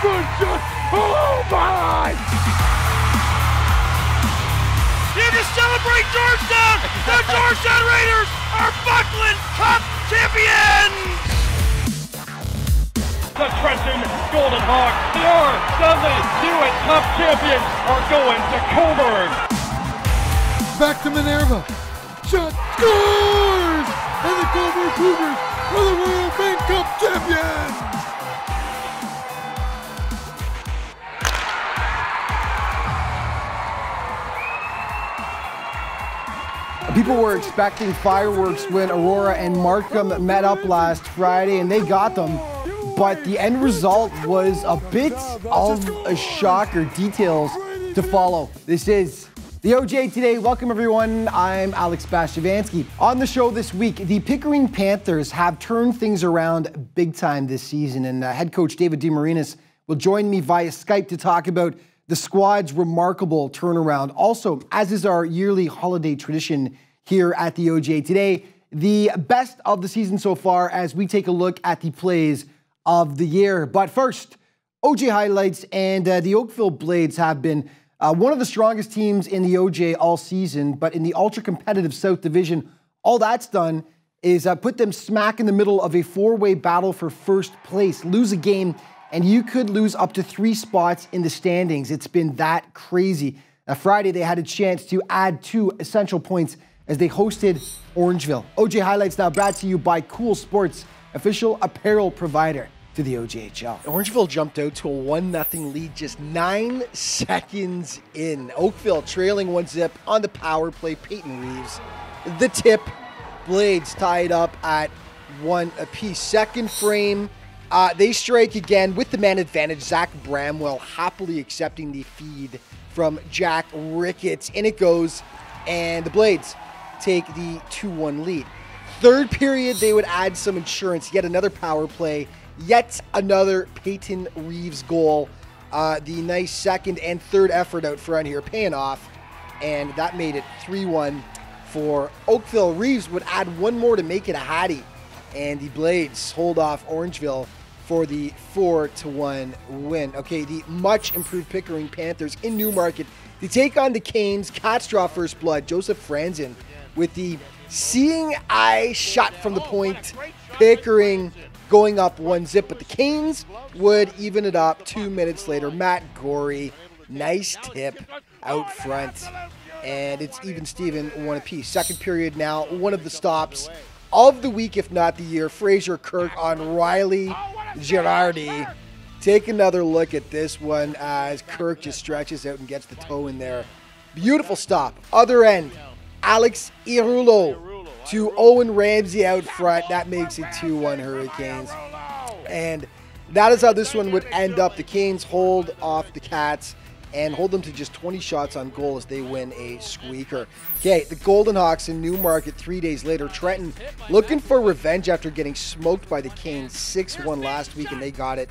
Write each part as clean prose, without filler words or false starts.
Good shot. Oh my! Here to celebrate Georgetown! The Georgetown Raiders are Buckland Cup champions! The Trenton Golden Hawks, the R. Hewitt Cup champions, are going to Coburn. Back to Minerva. Shot scores! And the Coburn Cougars are the Royal Bank Cup champions! People were expecting fireworks when Aurora and Markham met up last Friday, and they got them. But the end result was a bit of a shocker. Details to follow. This is the OJ Today. Welcome, everyone. I'm Alex Bashavansky. On the show this week, the Pickering Panthers have turned things around big time this season, and head coach David DeMarinis will join me via Skype to talk about the squad's remarkable turnaround. Also, as is our yearly holiday tradition here at the OJ Today, the best of the season so far as we take a look at the plays of the year. But first, OJ highlights, and the Oakville Blades have been one of the strongest teams in the OJ all season, but in the ultra-competitive South Division, all that's done is put them smack in the middle of a four-way battle for first place. Lose a game, and you could lose up to 3 spots in the standings. It's been that crazy. Friday, they had a chance to add 2 essential points as they hosted Orangeville. OJ Highlights now brought to you by Cool Sports, official apparel provider to the OJHL. Orangeville jumped out to a 1-0 lead just 9 seconds in. Oakville trailing 1-0 on the power play. Peyton Reeves, the tip. Blades tied up at 1 apiece. Second frame, they strike again with the man advantage. Zach Bramwell happily accepting the feed from Jack Ricketts. In it goes, and the Blades take the 2-1 lead. Third period, they would add some insurance. Yet another power play. Yet another Peyton Reeves goal. The nice second and third effort out front here paying off. And that made it 3-1 for Oakville. Reeves would add one more to make it a Hattie. And the Blades hold off Orangeville for the 4-1 win. Okay, the much improved Pickering Panthers in Newmarket. They take on the Canes. Cats draw first blood. Joseph Franzen with the seeing eye shot from the point. Pickering going up 1-0, but the Canes would even it up 2 minutes later. Matt Gorey, nice tip out front. And it's even Steven 1 apiece. Second period now, one of the stops of the week, if not the year. Fraser Kirk on Riley Girardi. Take another look at this one as Kirk just stretches out and gets the toe in there. Beautiful stop. Other end, Alex Irulo to Owen Ramsey out front. That makes it 2-1 Hurricanes. And that is how this one would end up. The Canes hold off the Cats and hold them to just 20 shots on goal as they win a squeaker. Okay, the Golden Hawks in Newmarket 3 days later. Trenton looking for revenge after getting smoked by the Canes 6-1 last week, and they got it.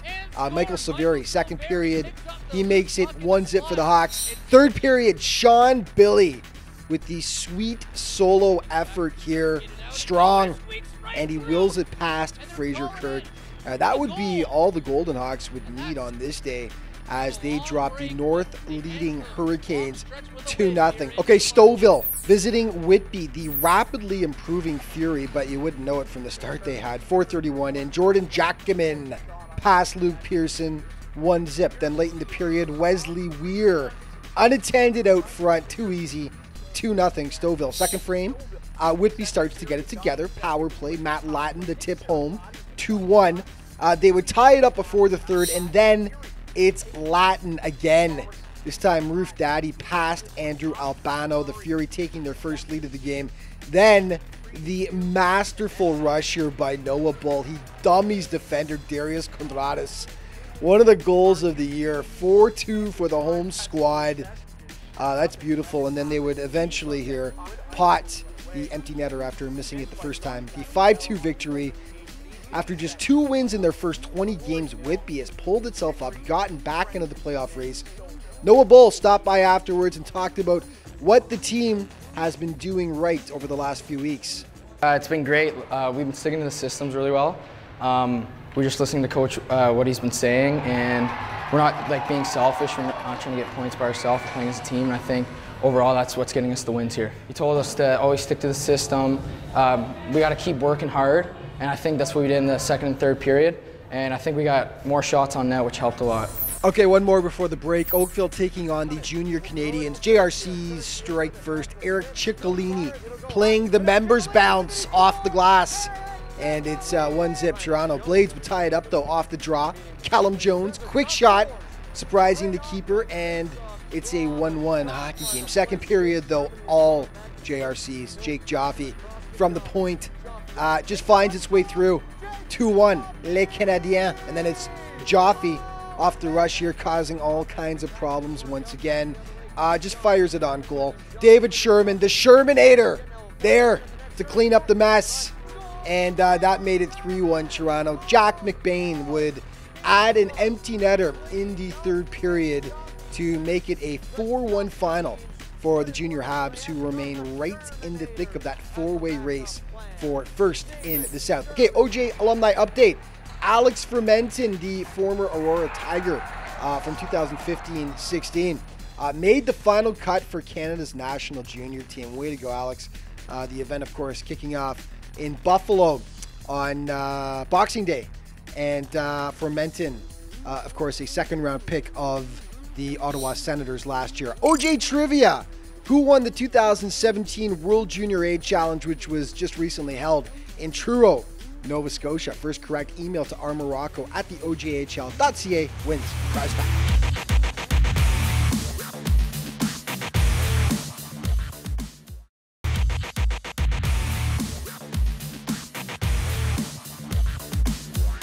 Michael Saveri, second period, he makes it 1-0 for the Hawks. Third period, Sean Billy with the sweet solo effort here. Strong, and he wills it past Fraser Kirk. That would be all the Golden Hawks would need on this day as they drop the North leading Hurricanes 2-0. Okay, Stouffville visiting Whitby, the rapidly improving Fury, but you wouldn't know it from the start they had. 4:31 in. Jordan Jackman past Luke Pearson, 1-0. Then late in the period, Wesley Weir unattended out front, too easy, 2-0 Stouffville. Second frame, Whitby starts to get it together. Power play, Matt Latin, the tip home, 2-1. They would tie it up before the third, and then it's Latin again. This time, Roof Daddy past Andrew Albano. The Fury taking their first lead of the game. Then the masterful rush here by Noah Bull. He dummies defender Darius Kondratis. One of the goals of the year. 4-2 for the home squad. That's beautiful. And then they would eventually here pot the empty netter after missing it the first time. The 5-2 victory. After just 2 wins in their first 20 games, Whitby has pulled itself up, gotten back into the playoff race. Noah Bull stopped by afterwards and talked about what the team has been doing right over the last few weeks. It's been great. We've been sticking to the systems really well. We're just listening to Coach what he's been saying, and we're not like being selfish. We're not trying to get points by ourselves. We're playing as a team, and I think overall that's what's getting us the wins here. He told us to always stick to the system. We got to keep working hard, and I think that's what we did in the second and third period. And I think we got more shots on net, which helped a lot. Okay, one more before the break. Oakville taking on the junior Canadians. JRC's strike first. Eric Ciccolini playing the members bounce off the glass. And it's 1-0 Toronto. Blades would tie it up, though, off the draw. Callum Jones, quick shot, surprising the keeper, and it's a 1-1 hockey game. Second period, though, all JRC's. Jake Joffe from the point just finds its way through. 2-1, Les Canadiens. And then it's Joffe off the rush here, causing all kinds of problems once again. Just fires it on goal. David Sherman, the Shermanator, there to clean up the mess. And that made it 3-1 Toronto. Jack McBain would add an empty netter in the third period to make it a 4-1 final for the junior Habs, who remain right in the thick of that four-way race for first in the South. Okay, OJ alumni update. Alex Fermenton, the former Aurora Tiger from 2015-16, made the final cut for Canada's national junior team. Way to go, Alex. The event, of course, kicking off in Buffalo on Boxing Day. And Fermenton, of course, a second-round pick of the Ottawa Senators last year. OJ Trivia, who won the 2017 World Junior A Challenge, which was just recently held in Truro, Nova Scotia. First correct email to rmorocco at the OJHL.ca wins prize pack.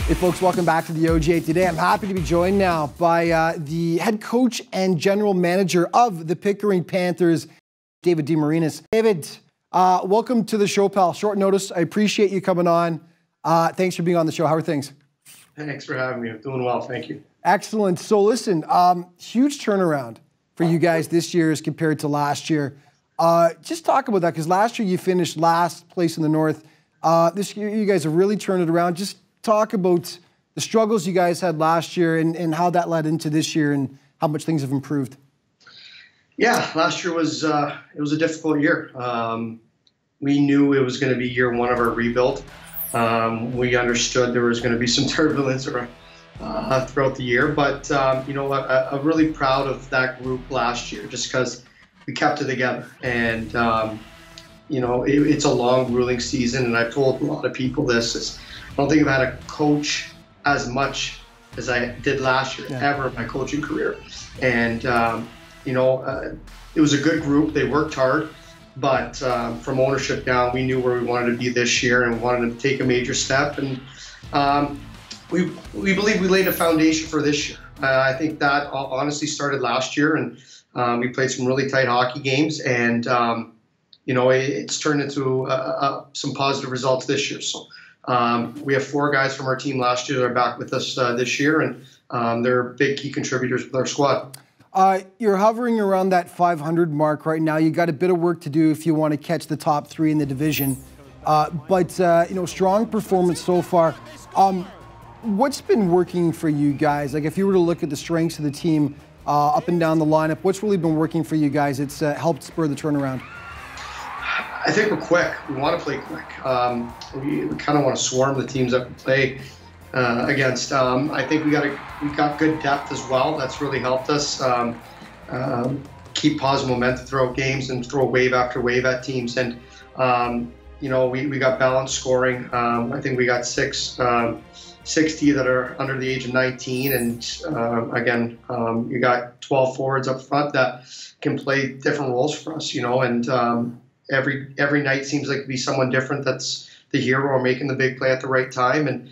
Hey folks, welcome back to the OJ. Today I'm happy to be joined now by the head coach and general manager of the Pickering Panthers, David Desmarinis. David, welcome to the show, pal. Short notice. I appreciate you coming on. Thanks for being on the show. How are things? Thanks for having me. I'm doing well, thank you. Excellent. So listen, huge turnaround for you guys this year as compared to last year. Just talk about that, because last year you finished last place in the North. This year you guys have really turned it around. Just talk about the struggles you guys had last year and how that led into this year and how much things have improved. Yeah, last year was it was a difficult year. We knew it was going to be year one of our rebuild. We understood there was going to be some turbulence throughout the year, but you know what? I'm really proud of that group last year, just because we kept it together. And you know, it's a long, grueling season, and I've told a lot of people this. I don't think I've had a coach as much as I did last year ever in my coaching career. And you know, it was a good group. They worked hard. But from ownership down, we knew where we wanted to be this year and wanted to take a major step. And we believe we laid a foundation for this year. I think that honestly started last year, and we played some really tight hockey games. And, you know, it's turned into some positive results this year. So we have 4 guys from our team last year that are back with us this year, and they're big key contributors with our squad. You're hovering around that 500 mark right now. You got a bit of work to do if you want to catch the top 3 in the division. But you know, strong performance so far. What's been working for you guys? Like, if you were to look at the strengths of the team up and down the lineup, what's really been working for you guys? It's helped spur the turnaround. I think we're quick. We want to play quick. We kind of want to swarm the teams that we play against. I think we got good depth as well. That's really helped us keep positive momentum throughout games and throw wave after wave at teams. And you know, we got balanced scoring. I think we got 60 that are under the age of 19, and again, you got 12 forwards up front that can play different roles for us. You know, and every night seems like to be someone different that's the hero or making the big play at the right time. And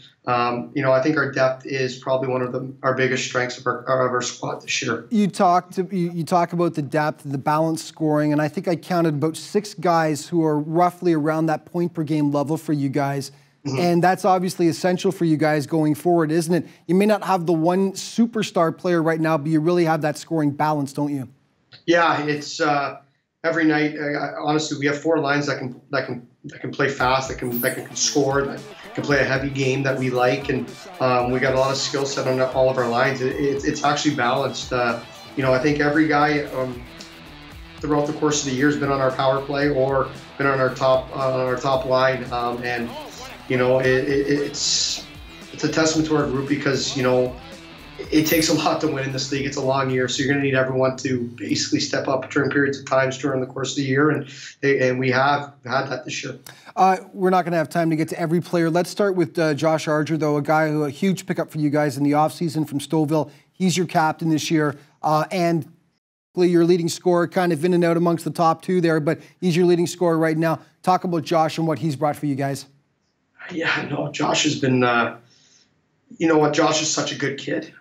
you know, I think our depth is probably one of our biggest strengths of our squad this year. You talk about the depth, the balanced scoring, and I think I counted about 6 guys who are roughly around that point per game level for you guys. Mm-hmm. And that's obviously essential for you guys going forward, isn't it? You may not have the one superstar player right now, but you really have that scoring balance, don't you? Yeah, it's every night, honestly, we have 4 lines that can play fast, that can score, that can play a heavy game that we like, and we got a lot of skill set on all of our lines. It's actually balanced. I think every guy throughout the course of the year has been on our power play or been on our top line, and it's a testament to our group because it takes a lot to win in this league. It's a long year, so you're going to need everyone to basically step up during periods of times during the course of the year, and we have had that this year. We're not going to have time to get to every player. Let's start with Josh Archer, though, a huge pickup for you guys in the offseason from Stouffville. He's your captain this year, and your leading scorer, kind of in and out amongst the top 2 there, but he's your leading scorer right now. Talk about Josh and what he's brought for you guys. Yeah, no, Josh has been... Josh is such a good kid.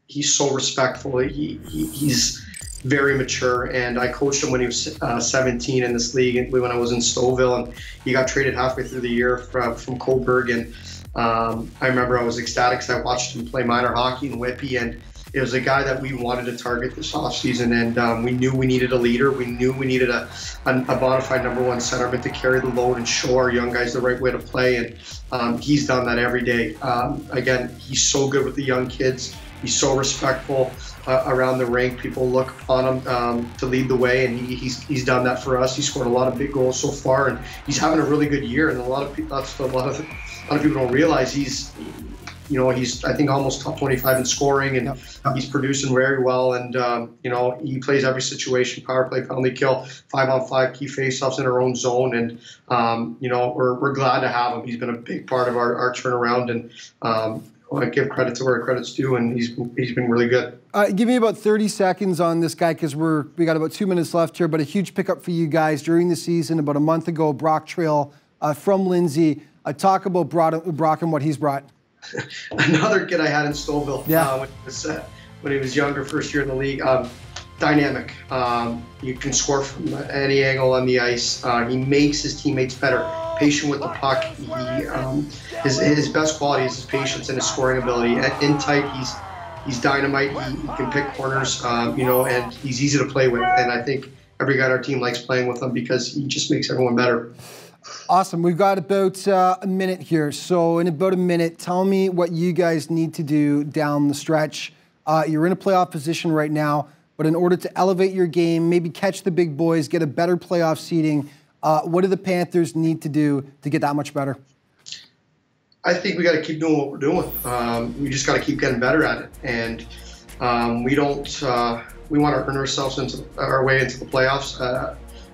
He's so respectful. He's very mature, and I coached him when he was 17 in this league when I was in Stouffville, and he got traded halfway through the year from Coburg, and I remember I was ecstatic because I watched him play minor hockey in Whitby, and it was a guy that we wanted to target this offseason, and we knew we needed a leader. We knew we needed a bona fide number 1 centerman to carry the load and show our young guys the right way to play, and he's done that every day. Again, he's so good with the young kids. He's so respectful around the rink. People look upon him to lead the way, and he's done that for us. He scored a lot of big goals so far, and he's having a really good year. And a lot of people don't realize he's I think almost top 25 in scoring, and he's producing very well. And he plays every situation: power play, penalty kill, 5-on-5, key faceoffs in our own zone. And we're glad to have him. He's been a big part of our turnaround, and I want to give credit to where credit's due, and he's been really good. Give me about 30 seconds on this guy because we got about 2 minutes left here. But a huge pickup for you guys during the season about a month ago, Brock Trail from Lindsay. Talk about Brock and what he's brought. Another kid I had in Stouffville when he was younger, first year in the league. Dynamic. You can score from any angle on the ice. He makes his teammates better. Patient with the puck. His best quality is his patience and his scoring ability. In tight, he's dynamite. He can pick corners, and he's easy to play with. And I think every guy on our team likes playing with him because he just makes everyone better. Awesome. We've got about a minute here. So in about a minute, tell me what you guys need to do down the stretch. You're in a playoff position right now, but in order to elevate your game, maybe catch the big boys, get a better playoff seeding, what do the Panthers need to do to get that much better? I think we got to keep doing what we're doing. We just got to keep getting better at it. And we want to earn ourselves our way into the playoffs.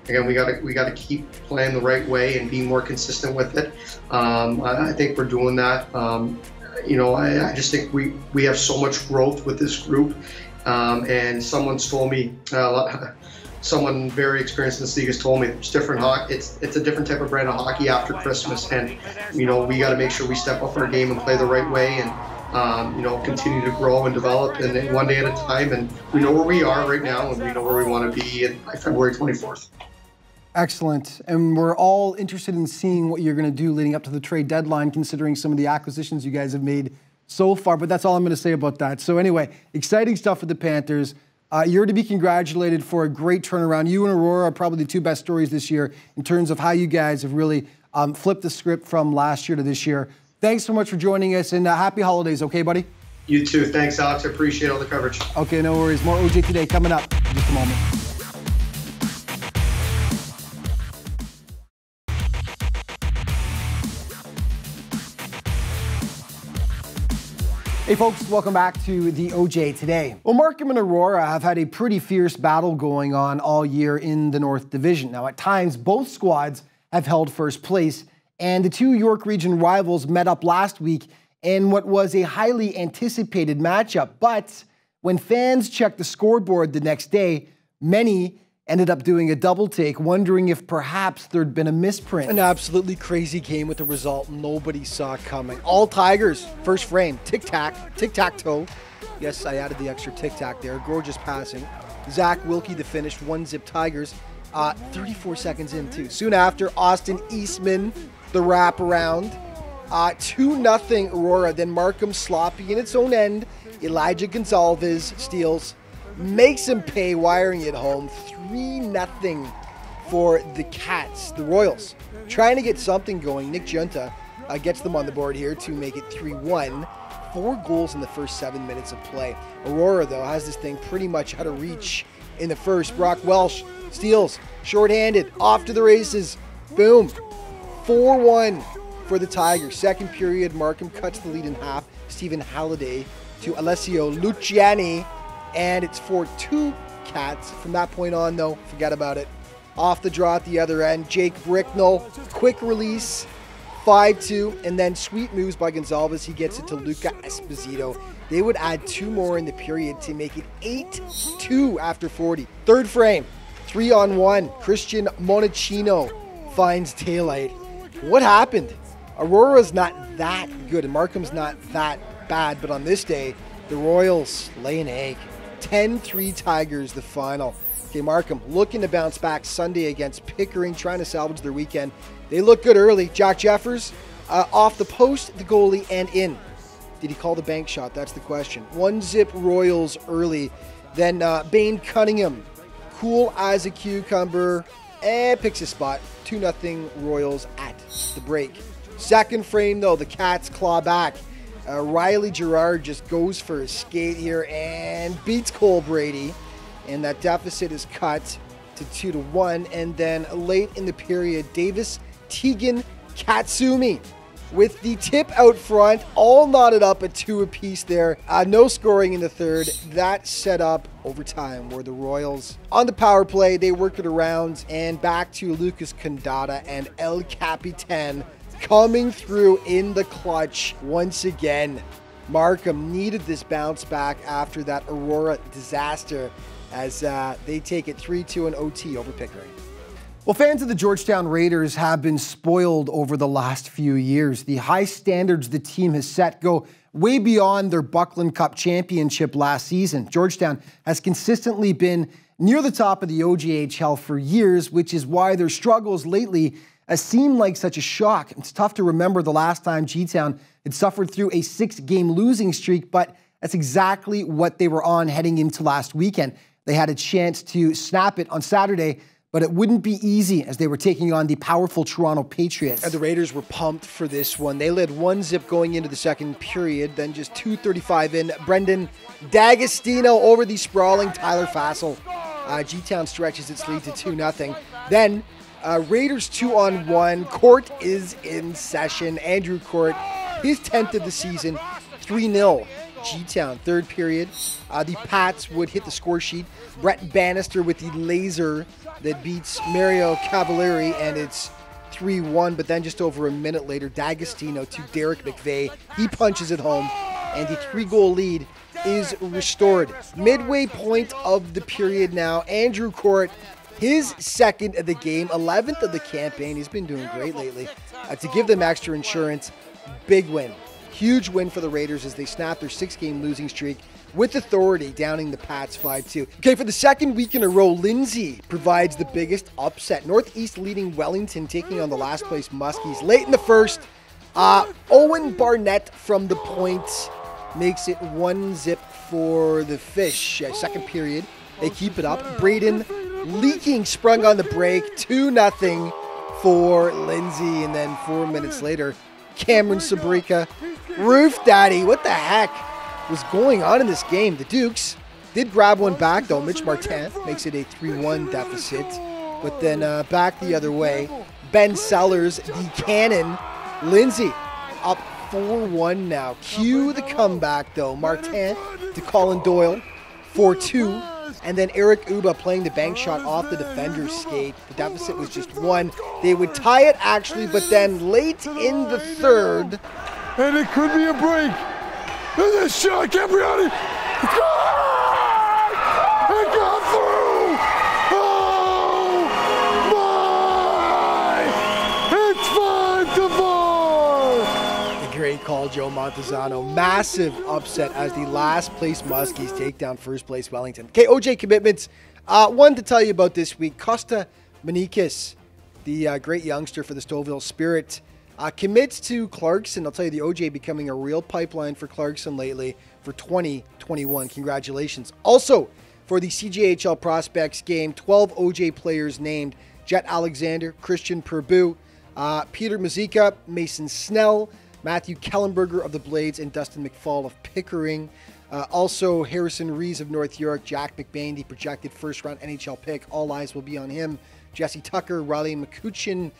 Again, we got to keep playing the right way and being more consistent with it. I think we're doing that. I just think we have so much growth with this group. And someone's told me, someone very experienced in this league has told me it's different hockey. It's a different type of brand of hockey after Christmas, and we got to make sure we step up our game and play the right way, and continue to grow and develop, and one day at a time. And we know where we are right now, and we know where we want to be by February 24th. Excellent. And we're all interested in seeing what you're going to do leading up to the trade deadline, considering some of the acquisitions you guys have made so far. But that's all I'm going to say about that. So anyway, exciting stuff with the Panthers. You're to be congratulated for a great turnaround. You and Aurora are probably the 2 best stories this year in terms of how you guys have really flipped the script from last year to this year. Thanks so much for joining us, and happy holidays, okay, buddy? You too. Thanks, Alex. I appreciate all the coverage. Okay, no worries. More OJ Today coming up in just a moment. Hey folks, welcome back to the OJ Today. Well, Markham and Aurora have had a pretty fierce battle going on all year in the North Division. Now, at times, both squads have held first place, and the 2 York Region rivals met up last week in what was a highly anticipated matchup. But when fans checked the scoreboard the next day, many ended up doing a double take, wondering if perhaps there'd been a misprint. An absolutely crazy game with a result nobody saw coming. All Tigers, first frame, tic-tac-toe. Yes, I added the extra tic-tac there. Gorgeous passing. Zach Wilkie the finish, 1-zip Tigers. 34 seconds in, too. Soon after, Austin Eastman, the wraparound. 2-0 Aurora. Then Markham sloppy in its own end. Elijah Gonzalez steals makes him pay, wiring it home. 3-0 for the Cats. The Royals trying to get something going. Nick Junta gets them on the board here to make it 3-1. 4 goals in the first 7 minutes of play. Aurora, though, has this thing pretty much out of reach in the first. Brock Welsh steals, shorthanded, off to the races. Boom. 4-1 for the Tigers. Second period, Markham cuts the lead in half. Stephen Halliday to Alessio Luciani, and it's 4-2 Cats. From that point on, though, forget about it. Off the draw at the other end, Jake Bricknell, quick release, 5-2, and then sweet moves by Gonzalez. He gets it to Luca Esposito. They would add 2 more in the period to make it 8-2 after 40. Third frame, 3-on-1. Christian Monachino finds daylight. What happened? Aurora's not that good, and Markham's not that bad, but on this day, the Royals lay an egg. 10-3 Tigers, the final. Okay, Markham looking to bounce back Sunday against Pickering, trying to salvage their weekend. They look good early. Jack Jeffers off the post, the goalie, and in. Did he call the bank shot? That's the question. 1-0 Royals early. Then Bane Cunningham, cool as a cucumber, and picks a spot. 2-0 Royals at the break. Second frame, though, the Cats claw back. Riley Gerard just goes for a skate here and beats Cole Brady. And that deficit is cut to 2-1. And then late in the period, Davis Tegan Katsumi with the tip out front, all knotted up at 2 apiece there. No scoring in the third. That set up overtime where the Royals, on the power play, they work it around, and back to Lucas Condata and El Capitan coming through in the clutch once again. Markham needed this bounce back after that Aurora disaster as they take it 3-2 in OT over Pickering. Well, fans of the Georgetown Raiders have been spoiled over the last few years. The high standards the team has set go way beyond their Buckland Cup championship last season. Georgetown has consistently been near the top of the OJHL for years, which is why their struggles lately seem like such a shock. It's tough to remember the last time G-Town had suffered through a 6-game losing streak, but that's exactly what they were on heading into last weekend. They had a chance to snap it on Saturday, but it wouldn't be easy as they were taking on the powerful Toronto Patriots. And the Raiders were pumped for this one. They led 1-0 going into the second period, then just 2:35 in. Brendan D'Agostino over the sprawling Tyler Fassel. G-Town stretches its lead to 2-0. Then Raiders 2-on-1. Court is in session. Andrew Court, his 10th of the season, 3-0. G-Town, third period. The Pats would hit the score sheet. Brett Bannister with the laser that beats Mario Cavalieri, and it's 3-1. But then just over a minute later, D'Agostino to Derek McVeigh. He punches it home, and the 3-goal lead is restored. Midway point of the period now. Andrew Court, his second of the game, 11th of the campaign. He's been doing great lately. To give them extra insurance, big win. Huge win for the Raiders as they snap their 6-game losing streak with authority, downing the Pats 5-2. Okay, for the second week in a row, Lindsay provides the biggest upset. Northeast leading Wellington, taking on the last place Muskies. Late in the first, Owen Barnett from the point makes it 1-0 for the Fish. Second period, they keep it up. Braden Leaking sprung on the break, 2-0 for Lindsay. And then 4 minutes later, Cameron Sabrika, Roof Daddy, what the heck was going on in this game? The Dukes did grab one back, though. Mitch Martin makes it a 3-1 deficit. But then back the other way, Ben Sellers, the cannon, Lindsay up 4-1 now. Cue the comeback, though. Martin to Colin Doyle, 4-2. And then Eric Uba playing the bank shot off the defender's skate. The deficit was just 1. They would tie it, actually, but then late in the third. And it could be a break. There's a shot, Capriati. It got through. Oh, my. It's 5-4. The great call, Joe Montezano. Massive upset as the last place Muskies take down first place Wellington. Okay, OJ commitments. One to tell you about this week. Costa Manikis, the great youngster for the Stouffville Spirit, commits to Clarkson. I'll tell you, the OJ becoming a real pipeline for Clarkson lately for 2021. Congratulations. Also, For the CJHL Prospects game, 12 OJ players named: Jet Alexander, Christian Purbu, Peter Mazika, Mason Snell, Matthew Kellenberger of the Blades, and Dustin McFall of Pickering. Also, Harrison Rees of North York, Jack McBain, the projected first-round NHL pick. All eyes will be on him. Jesse Tucker, Riley McCutcheon,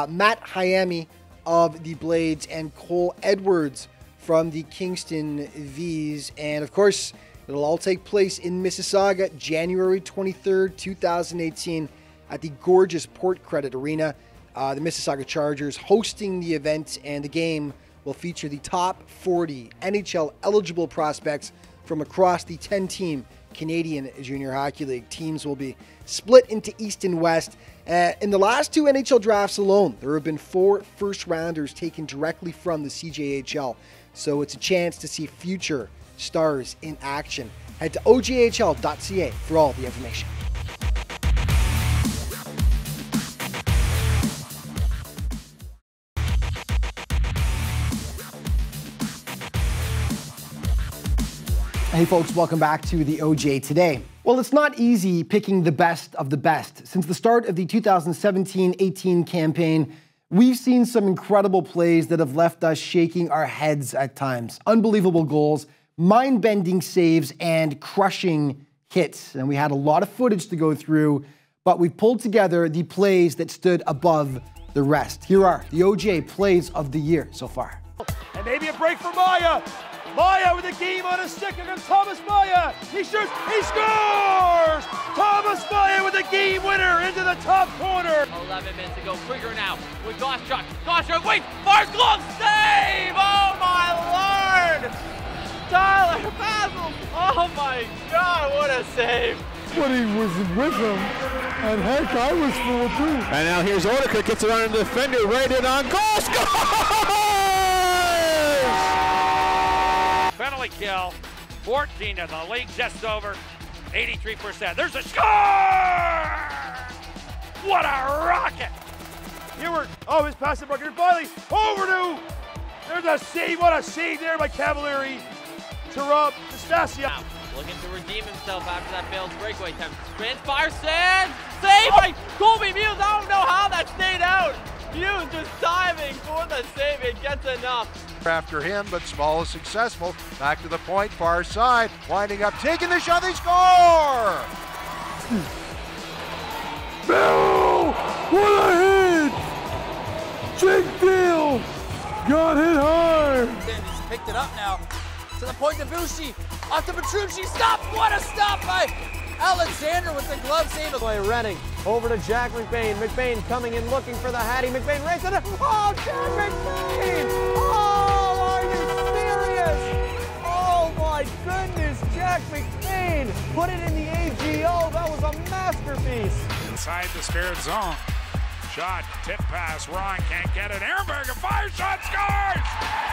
Matt Hyami of the Blades, and Cole Edwards from the Kingston Vs. And, of course, it'll all take place in Mississauga, January 23rd, 2018, at the gorgeous Port Credit Arena. The Mississauga Chargers hosting the event, and the game will feature the top 40 NHL-eligible prospects from across the 10-team Canadian Junior Hockey League. Teams will be split into East and West. In the last 2 NHL drafts alone, there have been 4 first-rounders taken directly from the CJHL, so it's a chance to see future stars in action. Head to ojhl.ca for all the information. Hey folks, welcome back to the OJ Today. Well, it's not easy picking the best of the best. Since the start of the 2017-18 campaign, we've seen some incredible plays that have left us shaking our heads at times. Unbelievable goals, mind-bending saves, and crushing hits. And we had a lot of footage to go through, but we've pulled together the plays that stood above the rest. Here are the OJ plays of the year so far. And maybe a break for Maya. Maya with a game on a stick against Thomas Maya. He shoots, he scores! Thomas Maya with a game winner into the top corner. 11 minutes to go, Krieger now with Goschuk. Goschuk, wait, fires glove, save! Oh my Lord! Tyler Basil, oh my God, what a save! But he was with him, and heck, I was fooled too. And now here's Oedeker, gets around the defender, right in on goal, scores! Penalty kill, 14 to the league, just over 83%. There's a score! What a rocket! Ewert, oh, his pass to Brucker, finally, over to, there's a save, what a save there by Cavalieri to Rob Nastasio. Looking to redeem himself after that failed breakaway attempt. Spins, fire, save by Colby Muse. I don't know how that stayed out. Muse just diving for the save, it gets enough. After him, but Small is successful. Back to the point, far side, winding up, taking the shot, they score! Bill! What a hit! Jake Deal got hit hard! He's picked it up now. To the point, Debussy, off to Petrucci, stop! What a stop by Alexander with the glove save. Play Renning, over to Jack McBain. McBain coming in looking for the Hattie. McBain races it. Oh, Jack McBain! Oh, are you serious? Oh my goodness, Jack McBain put it in the AGO. That was a masterpiece. Inside the spirit zone. Shot, tip pass, Ron can't get it. Ehrenberg, a fire shot, scores!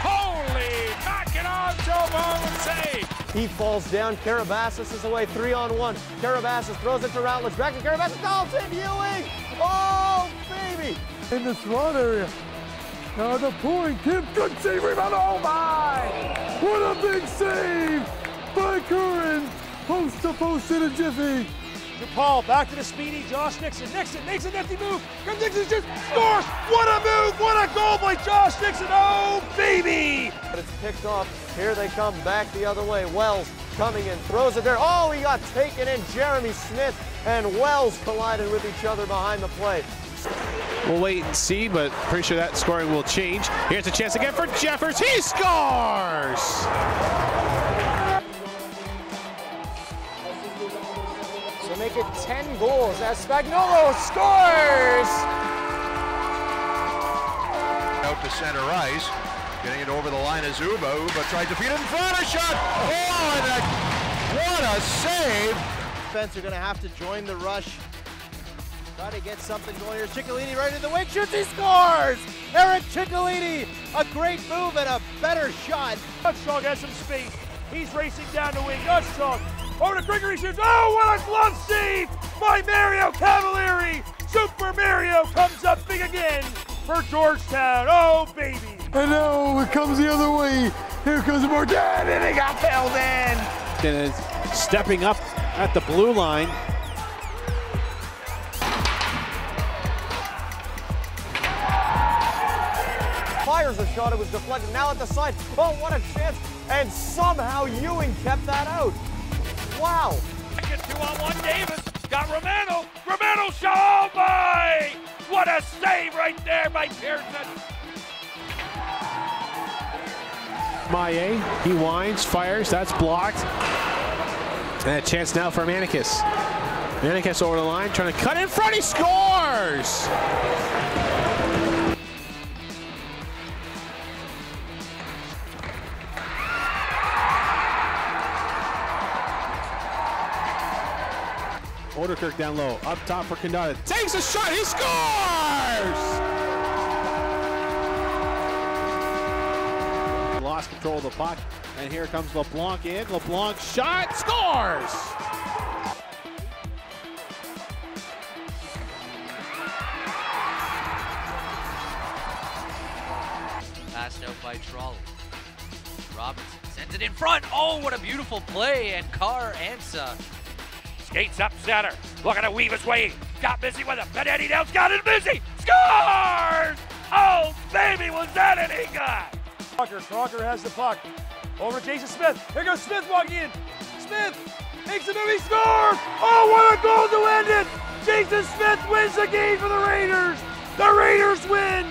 Holy, knock it on, Joe Bowman save. He falls down, Karabassis is away, 3-on-1. Karabassis throws it to Routledge, back to Karabassis, Dalton Ewing! Oh, baby! In the Swan area. Now the point, Kim, good save, rebound, oh my! What a big save by Curran! Post to post in a jiffy. DePaul back to the speedy Josh Nixon. Nixon makes a nifty move. Nixon just scores. What a move. What a goal by Josh Nixon. Oh, baby. But it's picked off. Here they come back the other way. Wells coming in, throws it there. Oh, he got taken in. Jeremy Smith and Wells collided with each other behind the play. We'll wait and see, but pretty sure that scoring will change. Here's a chance again for Jeffers. He scores! So make it 10 goals as Spagnuolo scores! Out to center ice, getting it over the line of Zuba. Uba tries to feed it in front, a shot! Oh, and what a save! Defense are going to have to join the rush. Try to get something going here. Ciccolini right in the wing, shoots, he scores! Eric Ciccolini, a great move and a better shot. Gutschog has some space. He's racing down the wing. Gutschog over to Gregory shoots. Oh, what a glove save by Mario Cavalieri. Super Mario comes up big again for Georgetown. Oh, baby. And now it comes the other way. Here comes Martin, and he got held in. And stepping up at the blue line. Fires a shot, it was deflected, now at the side. Oh, what a chance, and somehow Ewing kept that out. Wow. Get 2-on-1, Davis, got Romano. Romano shot, oh my! What a save right there by Pearson. Maillet, he winds, fires, that's blocked. And a chance now for Manicus. Manicus over the line, trying to cut in front, he scores! Oderkirk down low, up top for Condada. Takes a shot, he scores! Lost control of the puck, and here comes LeBlanc in. LeBlanc shot, scores! Passed out by Trolley. Robinson sends it in front. Oh, what a beautiful play, and Carr Ansa. Skates up center, looking to weave his way. Got busy with it. Benetti now got it busy. Scores! Oh, baby, was that an ingot? Crocker has the puck. Over to Jason Smith. Here goes Smith walking in. Smith makes a move, he scores! Oh, what a goal to end it! Jason Smith wins the game for the Raiders. The Raiders win.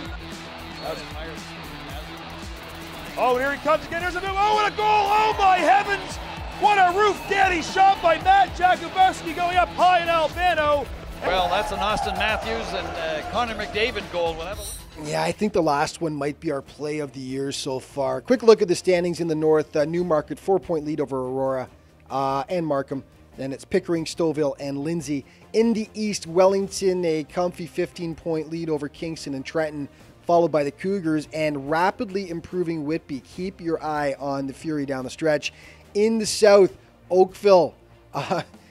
Oh, here he comes again. There's a move. Oh, what a goal! Oh, my heavens! What a roof daddy shot by Matt Jakubowski going up high in Albano. Well, that's an Austin Matthews and Connor McDavid goal. We'll have a Yeah, I think the last one might be our play of the year so far. Quick look at the standings in the north. Newmarket, 4-point lead over Aurora and Markham. Then it's Pickering, Stouffville, and Lindsay. In the east, Wellington, a comfy 15-point lead over Kingston and Trenton, followed by the Cougars, and rapidly improving Whitby. Keep your eye on the Fury down the stretch. In the south, Oakville,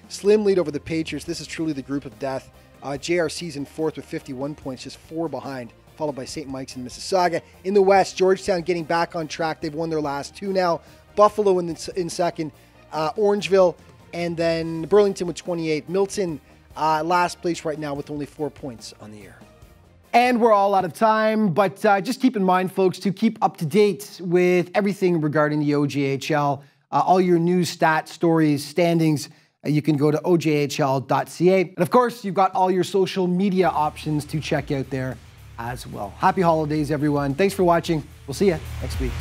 slim lead over the Patriots. This is truly the group of death. JRC's in fourth with 51 points, just 4 behind, followed by St. Mike's and Mississauga. In the west, Georgetown getting back on track. They've won their last 2 now. Buffalo in second, Orangeville, and then Burlington with 28. Milton, last place right now with only 4 points on the year. And we're all out of time, but just keep in mind, folks, to keep up to date with everything regarding the OJHL. All your news, stats, stories, standings, you can go to ojhl.ca. And of course, you've got all your social media options to check out there as well. Happy holidays, everyone. Thanks for watching. We'll see you next week.